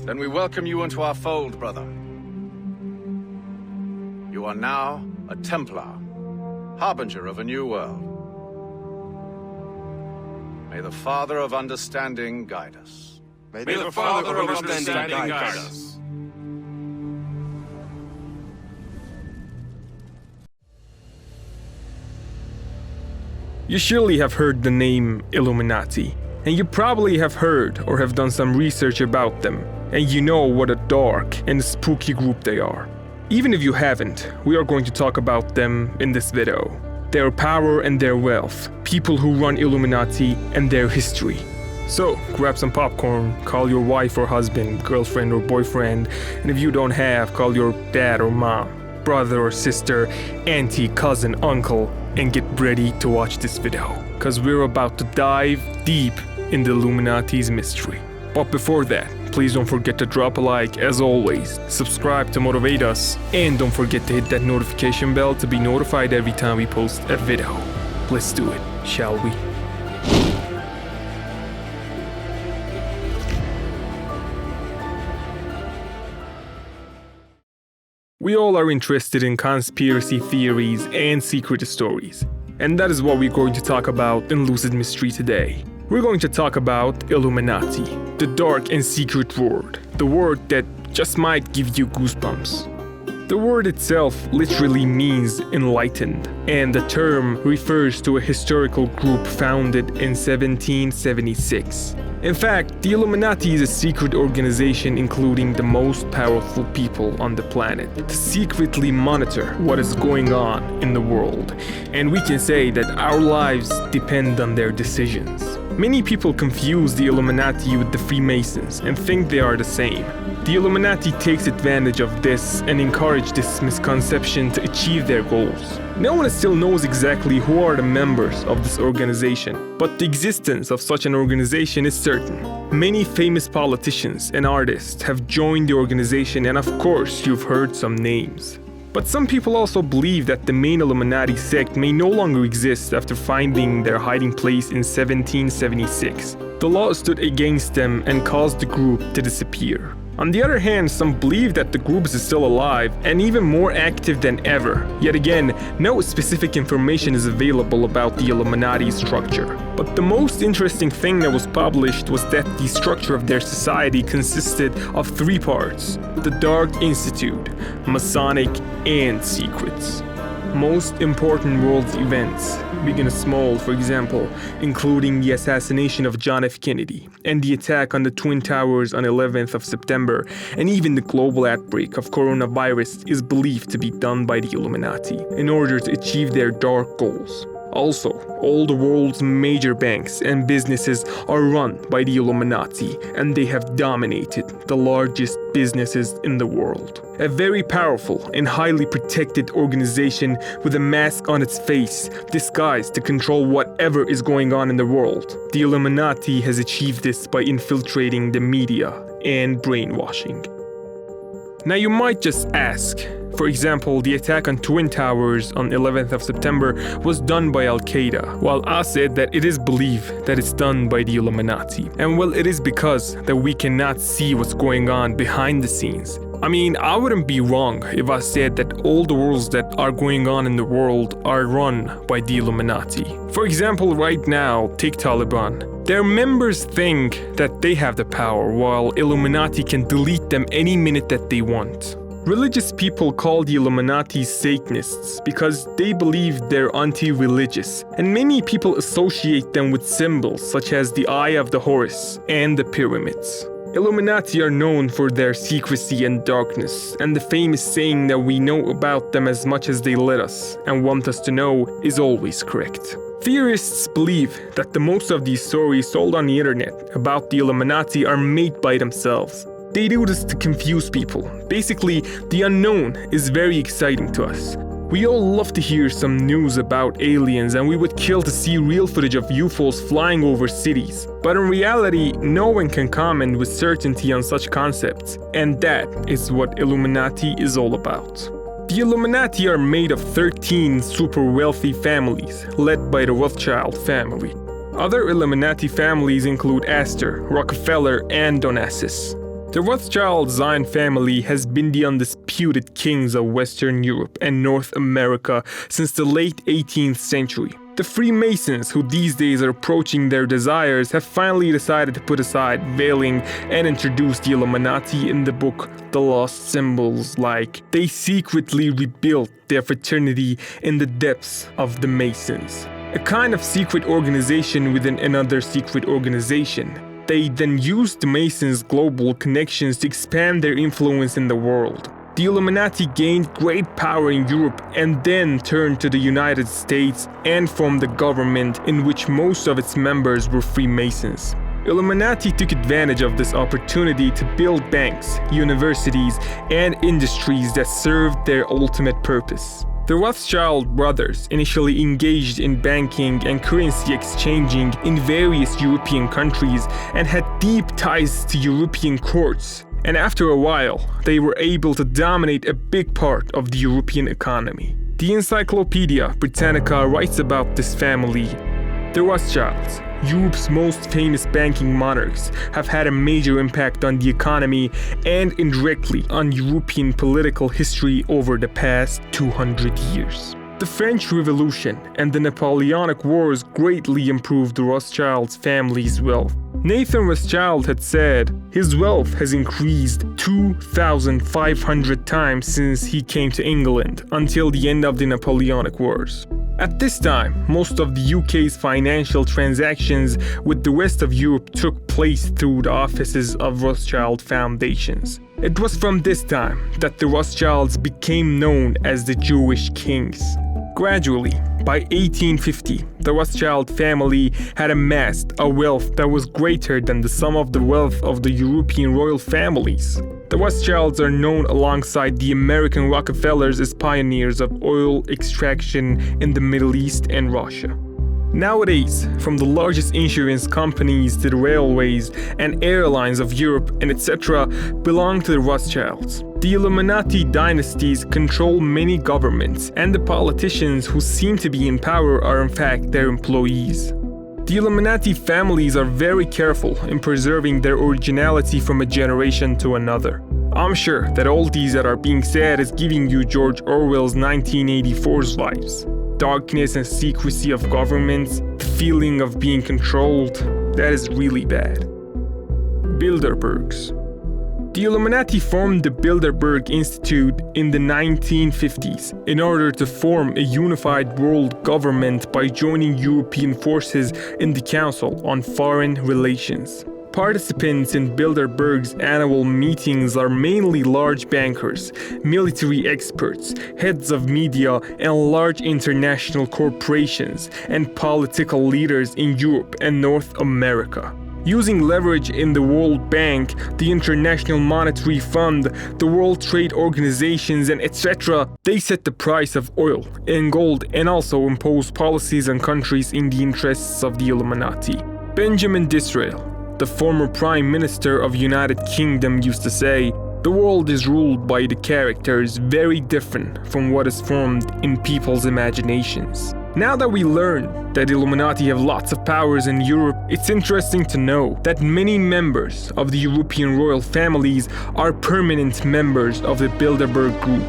Then we welcome you into our fold, brother. You are now a Templar, harbinger of a new world. May the Father of Understanding guide us. May the Father of Understanding guide us. You surely have heard the name Illuminati, and you probably have heard or have done some research about them, and you know what a dark and spooky group they are. Even if you haven't, we are going to talk about them in this video. Their power and their wealth, people who run Illuminati, and their history. So, grab some popcorn, call your wife or husband, girlfriend or boyfriend, and if you don't have, call your dad or mom, brother or sister, auntie, cousin, uncle, and get ready to watch this video, cause we're about to dive deep in the Illuminati's mystery. But before that, please don't forget to drop a like as always, subscribe to motivate us, and don't forget to hit that notification bell to be notified every time we post a video. Let's do it, shall we? We all are interested in conspiracy theories and secret stories, and that is what we're going to talk about in Lucid Mystery today. We're going to talk about Illuminati, the dark and secret word, the word that just might give you goosebumps. The word itself literally means enlightened, and the term refers to a historical group founded in 1776. In fact, the Illuminati is a secret organization including the most powerful people on the planet to secretly monitor what is going on in the world, and we can say that our lives depend on their decisions. Many people confuse the Illuminati with the Freemasons and think they are the same. The Illuminati takes advantage of this and encourages this misconception to achieve their goals. No one still knows exactly who are the members of this organization, but the existence of such an organization is certain. Many famous politicians and artists have joined the organization, and of course you've heard some names. But some people also believe that the main Illuminati sect may no longer exist after finding their hiding place in 1776. The law stood against them and caused the group to disappear. On the other hand, some believe that the group is still alive and even more active than ever. Yet again, no specific information is available about the Illuminati structure. But the most interesting thing that was published was that the structure of their society consisted of 3 parts: the Dark Institute, Masonic, and Secrets. Most important world events, big and small, for example, including the assassination of John F. Kennedy and the attack on the Twin Towers on 11th of September, and even the global outbreak of coronavirus is believed to be done by the Illuminati in order to achieve their dark goals. Also, all the world's major banks and businesses are run by the Illuminati, and they have dominated the largest businesses in the world. A very powerful and highly protected organization with a mask on its face, disguised to control whatever is going on in the world. The Illuminati has achieved this by infiltrating the media and brainwashing. Now you might just ask, for example, the attack on Twin Towers on 11th of September was done by Al-Qaeda, while I said that it is believed that it's done by the Illuminati. And well, it is because that we cannot see what's going on behind the scenes. I mean, I wouldn't be wrong if I said that all the wars that are going on in the world are run by the Illuminati. For example, right now, take Taliban. Their members think that they have the power, while Illuminati can delete them any minute that they want. Religious people call the Illuminati Satanists because they believe they're anti-religious, and many people associate them with symbols such as the Eye of the Horus and the pyramids. Illuminati are known for their secrecy and darkness, and the famous saying that we know about them as much as they let us and want us to know is always correct. Theorists believe that the most of these stories sold on the internet about the Illuminati are made by themselves. They do this to confuse people. Basically, the unknown is very exciting to us. We all love to hear some news about aliens, and we would kill to see real footage of UFOs flying over cities. But in reality, no one can comment with certainty on such concepts, and that is what Illuminati is all about. The Illuminati are made of 13 super wealthy families, led by the Rothschild family. Other Illuminati families include Astor, Rockefeller, and Onassis. The Rothschild-Zion family has been the undisputed kings of Western Europe and North America since the late 18th century. The Freemasons, who these days are approaching their desires, have finally decided to put aside veiling and introduce the Illuminati in the book The Lost Symbols, like they secretly rebuilt their fraternity in the depths of the Masons. A kind of secret organization within another secret organization. They then used the Masons' global connections to expand their influence in the world. The Illuminati gained great power in Europe and then turned to the United States and formed a government in which most of its members were Freemasons. Illuminati took advantage of this opportunity to build banks, universities, and industries that served their ultimate purpose. The Rothschild brothers initially engaged in banking and currency exchanging in various European countries and had deep ties to European courts. And after a while, they were able to dominate a big part of the European economy. The Encyclopedia Britannica writes about this family. The Rothschilds, Europe's most famous banking monarchs, have had a major impact on the economy and indirectly on European political history over the past 200 years. The French Revolution and the Napoleonic Wars greatly improved the Rothschilds' family's wealth. Nathan Rothschild had said his wealth has increased 2,500 times since he came to England until the end of the Napoleonic Wars. At this time, most of the UK's financial transactions with the rest of Europe took place through the offices of Rothschild foundations. It was from this time that the Rothschilds became known as the Jewish kings. Gradually, by 1850, the Rothschild family had amassed a wealth that was greater than the sum of the wealth of the European royal families. The Rothschilds are known alongside the American Rockefellers as pioneers of oil extraction in the Middle East and Russia. Nowadays, from the largest insurance companies to the railways and airlines of Europe and etc. belong to the Rothschilds. The Illuminati dynasties control many governments, and the politicians who seem to be in power are in fact their employees. The Illuminati families are very careful in preserving their originality from a generation to another. I'm sure that all these that are being said is giving you George Orwell's 1984's vibes. Darkness and secrecy of governments, the feeling of being controlled, that is really bad. Bilderbergs. The Illuminati formed the Bilderberg Institute in the 1950s in order to form a unified world government by joining European forces in the Council on Foreign Relations. Participants in Bilderberg's annual meetings are mainly large bankers, military experts, heads of media, and large international corporations and political leaders in Europe and North America. Using leverage in the World Bank, the International Monetary Fund, the World Trade Organizations, and etc., they set the price of oil and gold and also impose policies on countries in the interests of the Illuminati. Benjamin Disraeli, the former Prime Minister of United Kingdom, used to say, "The world is ruled by the characters very different from what is formed in people's imaginations." Now that we learn that Illuminati have lots of powers in Europe, it's interesting to know that many members of the European royal families are permanent members of the Bilderberg Group.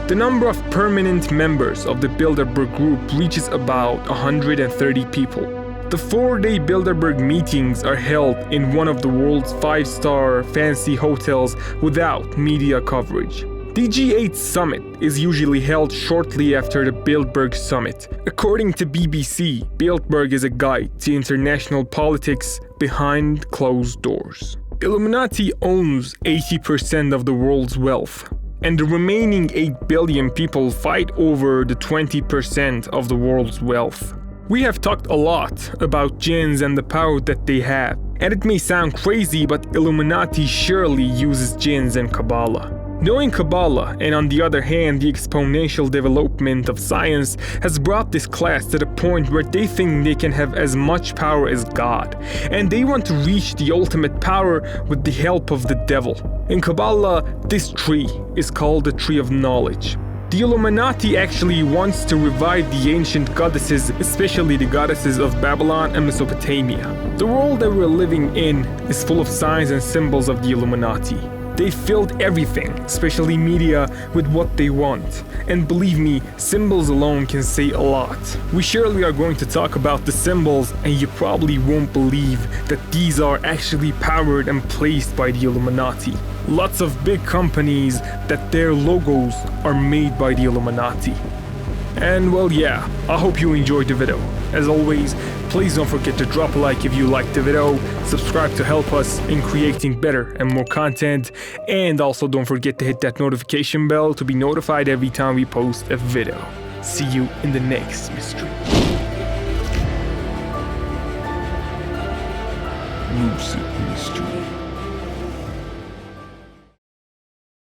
The number of permanent members of the Bilderberg Group reaches about 130 people. The 4-day Bilderberg meetings are held in one of the world's 5-star fancy hotels without media coverage. The G8 summit is usually held shortly after the Bilderberg summit. According to BBC, Bilderberg is a guide to international politics behind closed doors. Illuminati owns 80% of the world's wealth, and the remaining 8 billion people fight over the 20% of the world's wealth. We have talked a lot about jinns and the power that they have, and it may sound crazy, but Illuminati surely uses jinns and Kabbalah. Knowing Kabbalah, and on the other hand the exponential development of science, has brought this class to the point where they think they can have as much power as God, and they want to reach the ultimate power with the help of the devil. In Kabbalah, this tree is called the Tree of Knowledge. The Illuminati actually wants to revive the ancient goddesses, especially the goddesses of Babylon and Mesopotamia. The world that we're living in is full of signs and symbols of the Illuminati. They filled everything, especially media, with what they want. And believe me, symbols alone can say a lot. We surely are going to talk about the symbols, and you probably won't believe that these are actually powered and placed by the Illuminati. Lots of big companies that their logos are made by the Illuminati. And well, yeah, I hope you enjoyed the video. As always, please don't forget to drop a like if you liked the video, subscribe to help us in creating better and more content, and also don't forget to hit that notification bell to be notified every time we post a video. See you in the next mystery. Lucid Mystery.